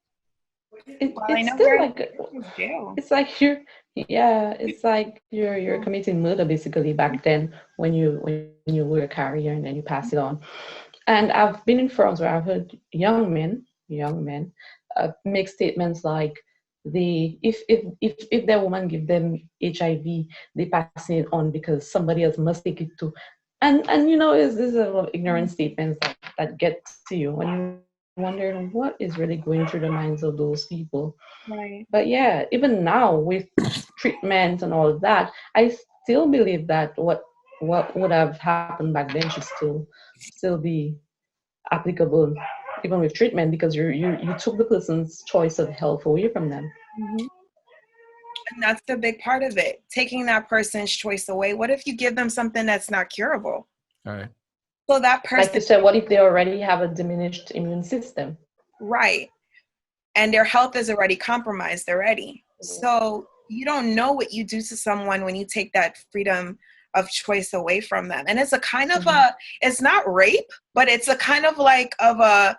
It's still like it's like you're committing murder basically back then when you were a carrier and then you pass it on. And I've been in forums where I've heard young men make statements like if their woman give them HIV, they pass it on because somebody else must take it too. And this is a lot of ignorant statements that get to you when you wondering what is really going through the minds of those people. Right. But yeah, even now with treatment and all of that, I still believe that what would have happened back then should still be applicable even with treatment, because you took the person's choice of health away from them. And that's the big part of it, taking that person's choice away. What if you give them something that's not curable? All right. So that person, like you said, what if they already have a diminished immune system? Right. And their health is already compromised already. So you don't know what you do to someone when you take that freedom of choice away from them. And it's a kind of it's not rape, but it's a kind of like I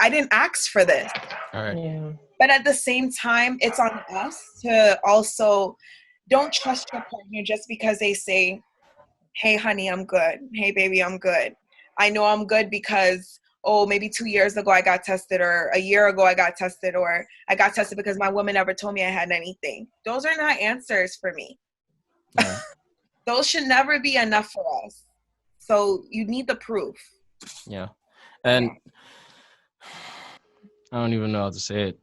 didn't ask for this. All right. Yeah. But at the same time, it's on us to also don't trust your partner just because they say, hey, honey, I'm good. Hey, baby, I'm good. I know I'm good because, oh, maybe 2 years ago I got tested, or a year ago I got tested, or I got tested because my woman never told me I had anything. Those are not answers for me. Yeah. Those should never be enough for us. So you need the proof. Yeah. And I don't even know how to say it.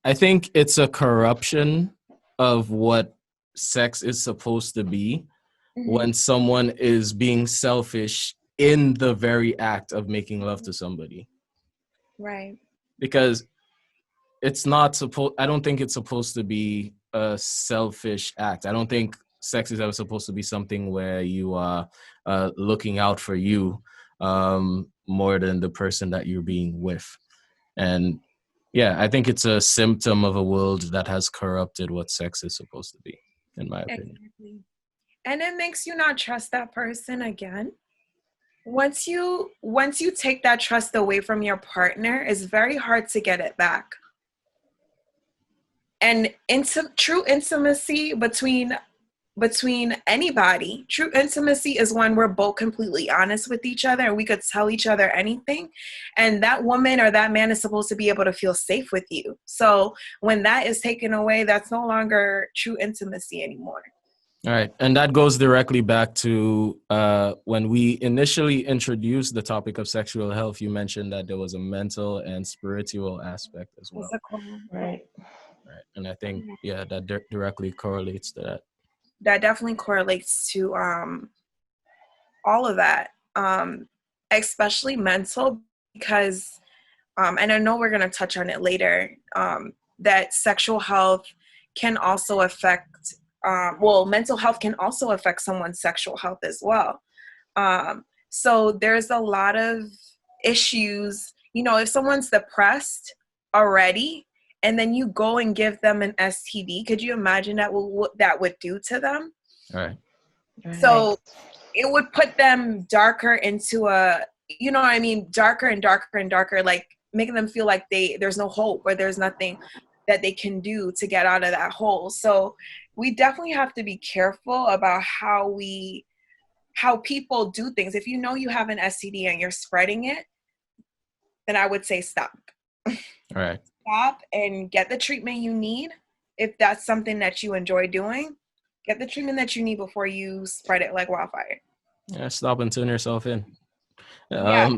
I think it's a corruption of what sex is supposed to be when someone is being selfish in the very act of making love to somebody. Right. Because it's not supposed, I don't think it's supposed to be a selfish act. I don't think sex is ever supposed to be something where you are looking out for you more than the person that you're being with. And yeah, I think it's a symptom of a world that has corrupted what sex is supposed to be, in my opinion. Exactly. And it makes you not trust that person again. Once you take that trust away from your partner, it's very hard to get it back. And true intimacy between anybody, true intimacy is when we're both completely honest with each other and we could tell each other anything, and that woman or that man is supposed to be able to feel safe with you. So when that is taken away, that's no longer true intimacy anymore. All right. And that goes directly back to when we initially introduced the topic of sexual health. You mentioned that there was a mental and spiritual aspect as well. Physical. Right. Right. And I think, yeah, that directly correlates to that. That definitely correlates to all of that, especially mental, because, and I know we're going to touch on it later, that sexual health can also affect, mental health can also affect someone's sexual health as well. So there's a lot of issues, if someone's depressed already, and then you go and give them an STD, could you imagine what that would do to them? All right. So it would put them darker into darker and darker and darker, like making them feel like there's no hope or there's nothing that they can do to get out of that hole. So we definitely have to be careful about how people do things. If you know you have an STD and you're spreading it, then I would say stop. All right. Stop and get the treatment you need. If that's something that you enjoy doing, get the treatment that you need before you spread it like wildfire. Yeah, stop and tune yourself in. Here's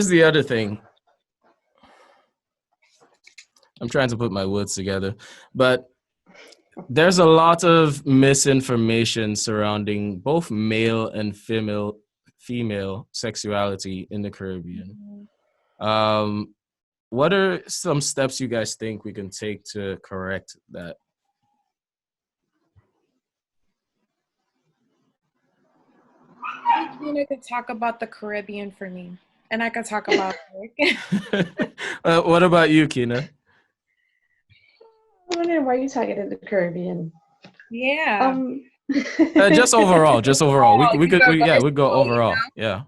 the other thing. I'm trying to put my words together, but there's a lot of misinformation surrounding both male and female sexuality in the Caribbean. What are some steps you guys think we can take to correct that? Kina could talk about the Caribbean for me, and I could talk about what about you, Kina? I wonder why you targeted the Caribbean. Yeah. Just overall. We go overall. Yeah.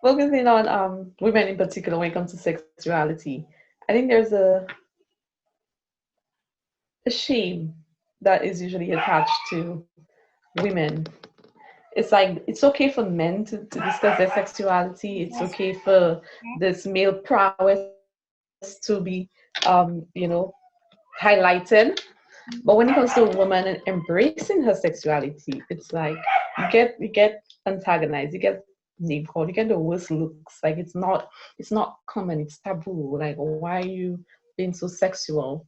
Focusing on women in particular when it comes to sexuality, I think there's a shame that is usually attached to women. It's like it's okay for men to discuss their sexuality. It's okay for this male prowess to be highlighted. But when it comes to a woman and embracing her sexuality, it's like you get antagonized, you get name called, you get the worst looks. Like it's not common, it's taboo. Like, why are you being so sexual?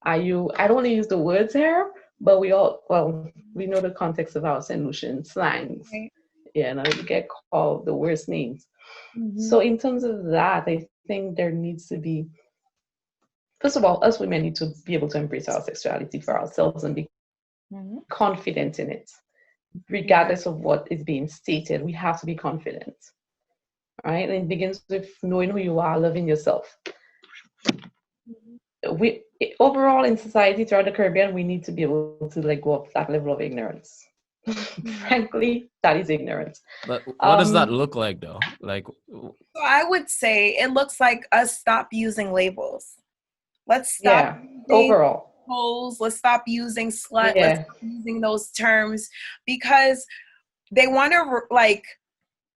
I don't want to use the words here, but we know the context of our St. Lucian slangs. Right. You get called the worst names. Mm-hmm. So in terms of that, I think there needs to be, first of all, us women need to be able to embrace our sexuality for ourselves and be confident in it. Regardless of what is being stated, we have to be confident. Right? And it begins with knowing who you are, loving yourself. Overall in society throughout the Caribbean, we need to be able to go up that level of ignorance. Frankly, that is ignorance. But what does that look like, though? Like, So I would say it looks like us stop using labels. Let's stop using overall. hoes. Let's stop using slut. Let's Yeah. stop using those terms because they want to like,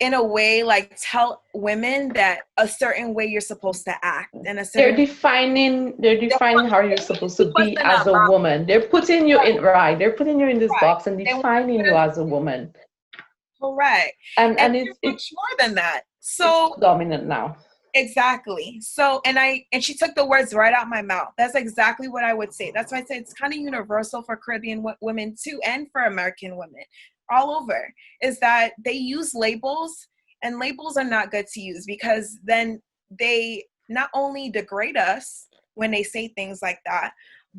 in a way, like tell women that a certain way you're supposed to act and a certain They're defining how you're supposed to be as a woman. They're putting you in They're putting you in this box and defining you as a woman. Correct. And it's much more than that. So it's dominant now. Exactly. So, and she took the words right out my mouth. That's exactly what I would say. That's why I say it's kind of universal for Caribbean women too, and for American women all over, is that they use labels, and labels are not good to use because then they not only degrade us when they say things like that,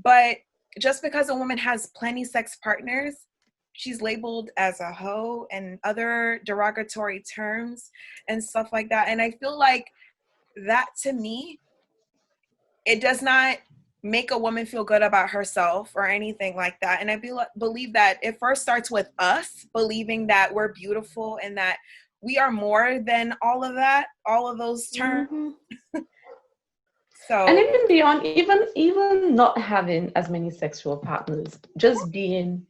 but just because a woman has plenty sex partners, she's labeled as a hoe and other derogatory terms and stuff like that. And I feel like that, to me, it does not make a woman feel good about herself or anything like that. And I believe that it first starts with us believing that we're beautiful and that we are more than all of that, all of those terms. So, and even beyond, even not having as many sexual partners, just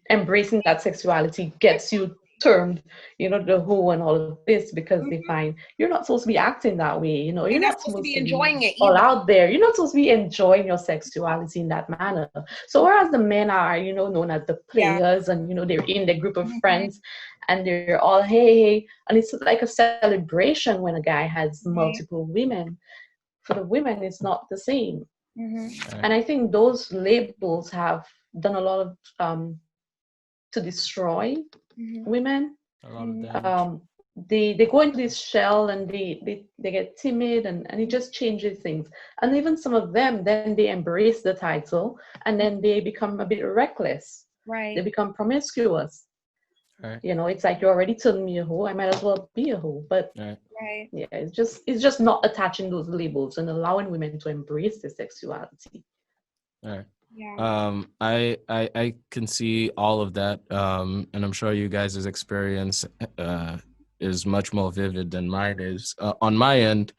embracing that sexuality gets you termed, the who and all of this, because they find you're not supposed to be acting that way. You're not supposed to be enjoying it all either. out there. You're not supposed to be enjoying your sexuality in that manner. So whereas the men are, known as the players, and they're in their group of friends, and they're all hey, and it's like a celebration when a guy has multiple women. For the women, it's not the same. And I think those labels have done a lot of to destroy women. a lot of damage. They go into this shell and they get timid, and it just changes things. And even some of them, then they embrace the title, and then they become a bit reckless. Right. They become promiscuous. Right. It's like, you already told me a hoe, I might as well be a hoe. But right. yeah, it's just not attaching those labels and allowing women to embrace their sexuality. All right. Yeah. I can see all of that, and I'm sure you guys' experience is much more vivid than mine is. On my end,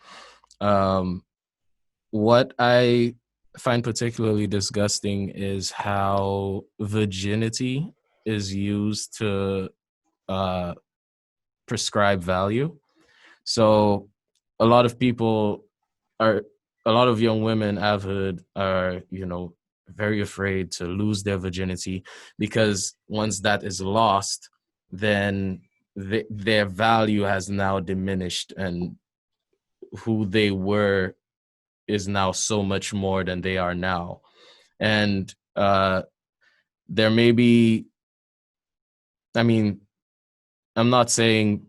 what I find particularly disgusting is how virginity is used to prescribe value. So a lot of young women I've heard are, very afraid to lose their virginity, because once that is lost, then their value has now diminished, and who they were is now so much more than they are now. And there may be, I mean, I'm not saying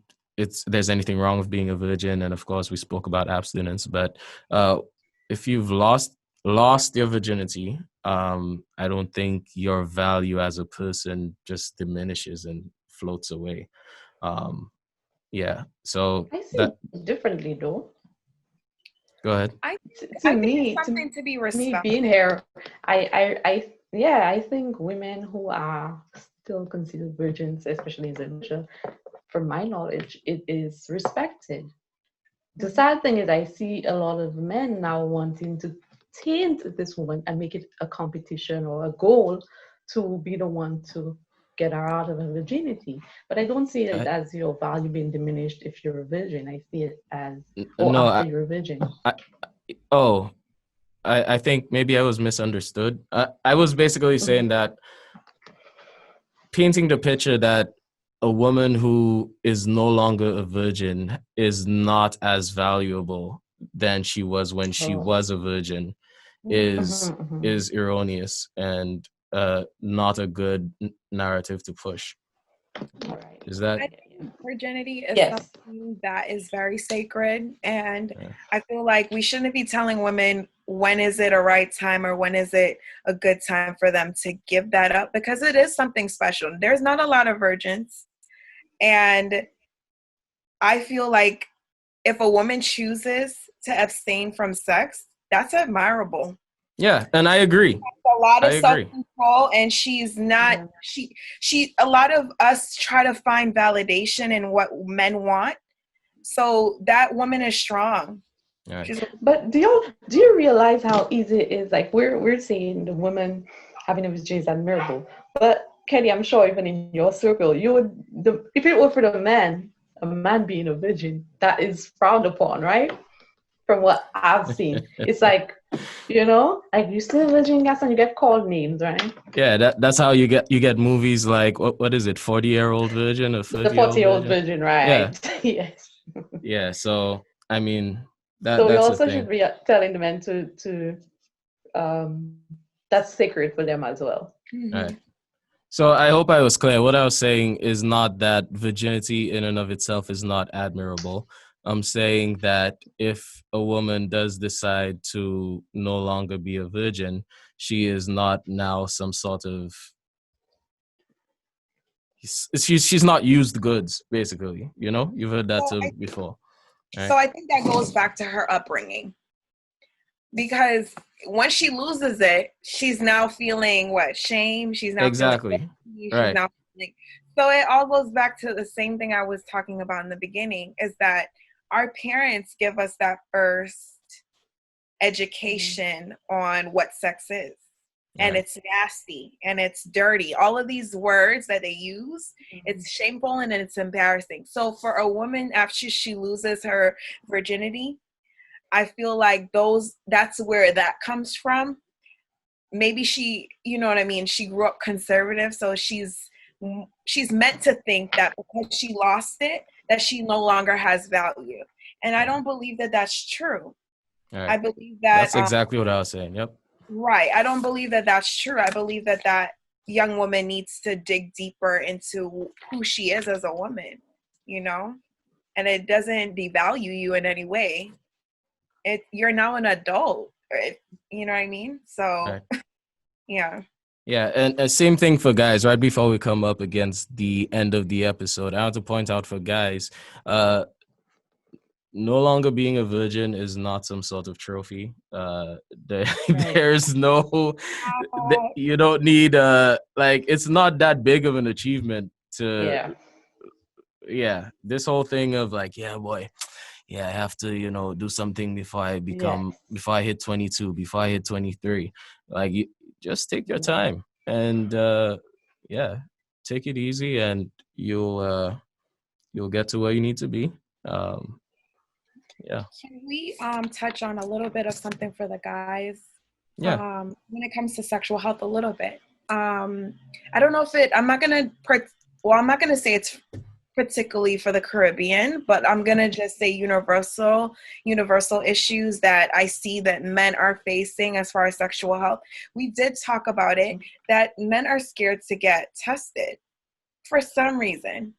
there's anything wrong with being a virgin, and of course we spoke about abstinence, but if you've lost your virginity, I don't think your value as a person just diminishes and floats away. Yeah, so I see it differently though. Go ahead. I think it's something to be respected. Me being here, I think women who are still considered virgins, especially in Asia, from my knowledge, it is respected. The sad thing is I see a lot of men now wanting to taint this woman and make it a competition or a goal to be the one to get her out of her virginity. But I don't see it as your value being diminished if you're a virgin. I see it as after you're a virgin. I think maybe I was misunderstood. I was basically saying that, painting the picture that a woman who is no longer a virgin is not as valuable than she was when she was a virgin is erroneous and not a good narrative to push. Right. Is that? I think virginity is something that is very sacred, and I feel like we shouldn't be telling women when is it a right time or when is it a good time for them to give that up, because it is something special. There's not a lot of virgins, and I feel like if a woman chooses to abstain from sex, that's admirable. Yeah, and I agree. A lot I of agree. self-control, and she's not. She. A lot of us try to find validation in what men want. So that woman is strong. Right. But do you realize how easy it is? Like we're saying the woman having a vagina is admirable, but Keddy, I'm sure even in your circle, you would if it were for the man, a man being a virgin, that is frowned upon, right? From what I've seen, it's like, like you still a virgin, gas, and you get called names, right? Yeah, that's how you get movies like what is it, 40-year-old virgin or The 30-year-old 40-year-old virgin? virgin, Yeah, right? Yes. yeah. So I mean So we that's the also should thing. be telling the men to um that's sacred for them as well. Right. So I hope I was clear. What I was saying is not that virginity in and of itself is not admirable. I'm saying that if a woman does decide to no longer be a virgin, she is not now some sort of she's not used goods, basically. You've heard that term before, right? So I think that goes back to her upbringing, because once she loses it, she's now feeling what? Shame. She's now Exactly. feeling guilty. She's Right. now feeling. So it all goes back to the same thing I was talking about in the beginning, is that our parents give us that first education on what sex is. And Right. it's nasty and it's dirty. All of these words that they use, it's shameful and it's embarrassing. So for a woman, after she loses her virginity, I feel like that's where that comes from. Maybe she, you know what I mean? She grew up conservative, so she's meant to think that because she lost it, that she no longer has value. And I don't believe that that's true. Right. I believe that that's exactly what I was saying. Yep. right. I don't believe that that's true. I believe that that young woman needs to dig deeper into who she is as a woman, and it doesn't devalue you in any way. You're now an adult, you know what I mean? So, Right. yeah. Yeah, and same thing for guys. Right before we come up against the end of the episode, I want to point out for guys, no longer being a virgin is not some sort of trophy. There's no, you don't need like it's not that big of an achievement to. Yeah, this whole thing of like, yeah, boy, yeah, I have to do something before I hit 22, before I hit 23. Like, you just take your time and yeah, take it easy, and you'll get to where you need to be. Yeah. Can we touch on a little bit of something for the guys? Yeah. When it comes to sexual health, a little bit. I don't know if I'm not gonna say it's particularly for the Caribbean, but I'm gonna just say universal issues that I see that men are facing as far as sexual health. We did talk about it, that men are scared to get tested for some reason.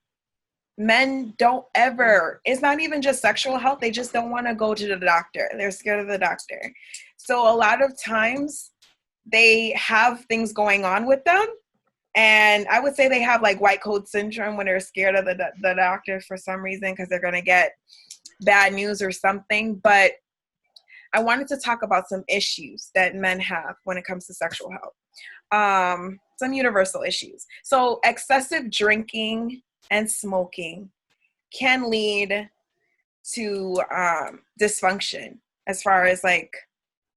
Men don't ever, it's not even just sexual health, they just don't want to go to the doctor. They're scared of the doctor. So a lot of times they have things going on with them. And I would say they have like white coat syndrome when they're scared of the doctor for some reason, because they're going to get bad news or something. But I wanted to talk about some issues that men have when it comes to sexual health. Some universal issues. So excessive drinking and smoking can lead to dysfunction as far as like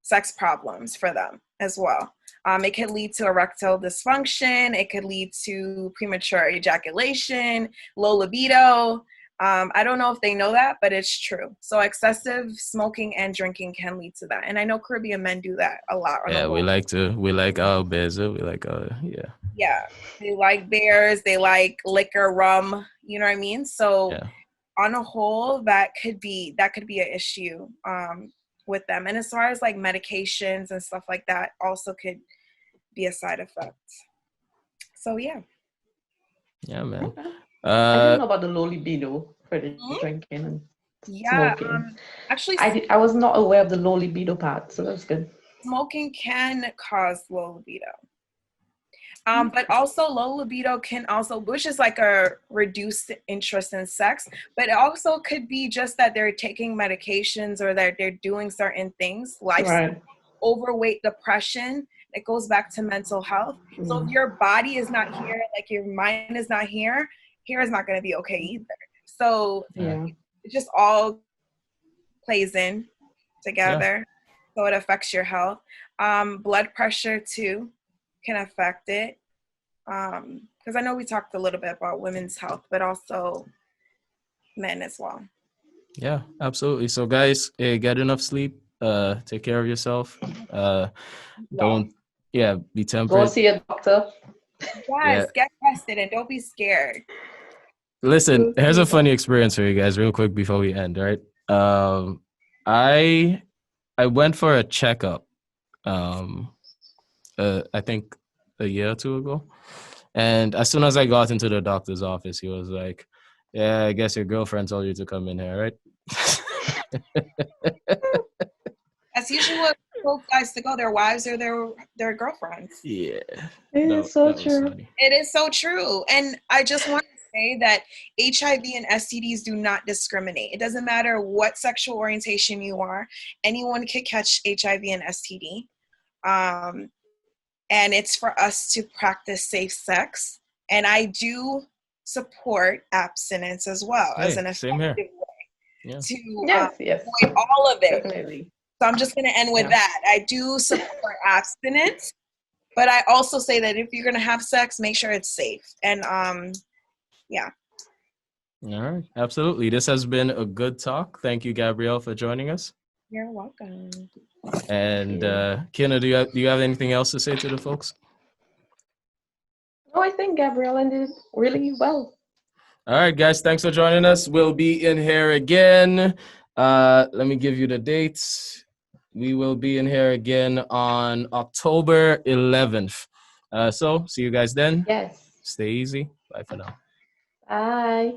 sex problems for them as well. It could lead to erectile dysfunction. It could lead to premature ejaculation, low libido. I don't know if they know that, but it's true. So excessive smoking and drinking can lead to that. And I know Caribbean men do that a lot. Yeah, we like our beers. We like our, yeah. Yeah, they like beers. They like liquor, rum. You know what I mean? So on a whole, that could be an issue with them. And as far as like medications and stuff like that, also could be a side effect. So yeah. Yeah, man. I didn't know about the low libido for the drinking and smoking. Actually, I was not aware of the low libido part, so that's good. Smoking can cause low libido. But also low libido can also, which is like a reduced interest in sex, but it also could be just that they're taking medications or that they're doing certain things, lifestyle, overweight, depression, it goes back to mental health. So if your body is not here, like your mind is not here, hair is not going to be okay either. So it just all plays in together. So it affects your health. Blood pressure too can affect it. Because I know we talked a little bit about women's health, but also men as well. Yeah, absolutely. So guys, get enough sleep. Take care of yourself. Don't be temperate. Go see a doctor. Yes, get tested and don't be scared. Listen, here's a funny experience for you guys real quick before we end, right? I went for a checkup I think a year or two ago. And as soon as I got into the doctor's office, he was like, "Yeah, I guess your girlfriend told you to come in here, right?" That's usually what both guys to go. Their wives or their girlfriends. Yeah. It is so true. It is so true. And I just want to say that HIV and STDs do not discriminate. It doesn't matter what sexual orientation you are. Anyone can catch HIV and STD. And it's for us to practice safe sex. And I do support abstinence as well as an effective way to avoid all of it. Definitely. So I'm just going to end with that. I do support abstinence, but I also say that if you're going to have sex, make sure it's safe. And yeah. All right. Absolutely. This has been a good talk. Thank you, Gabrielle, for joining us. You're welcome. And Kina, do you have anything else to say to the folks? No, I think Gabrielle ended really well. All right, guys. Thanks for joining us. We'll be in here again. Let me give you the dates. We will be in here again on October 11th. So see you guys then. Yes. Stay easy. Bye for now. Bye.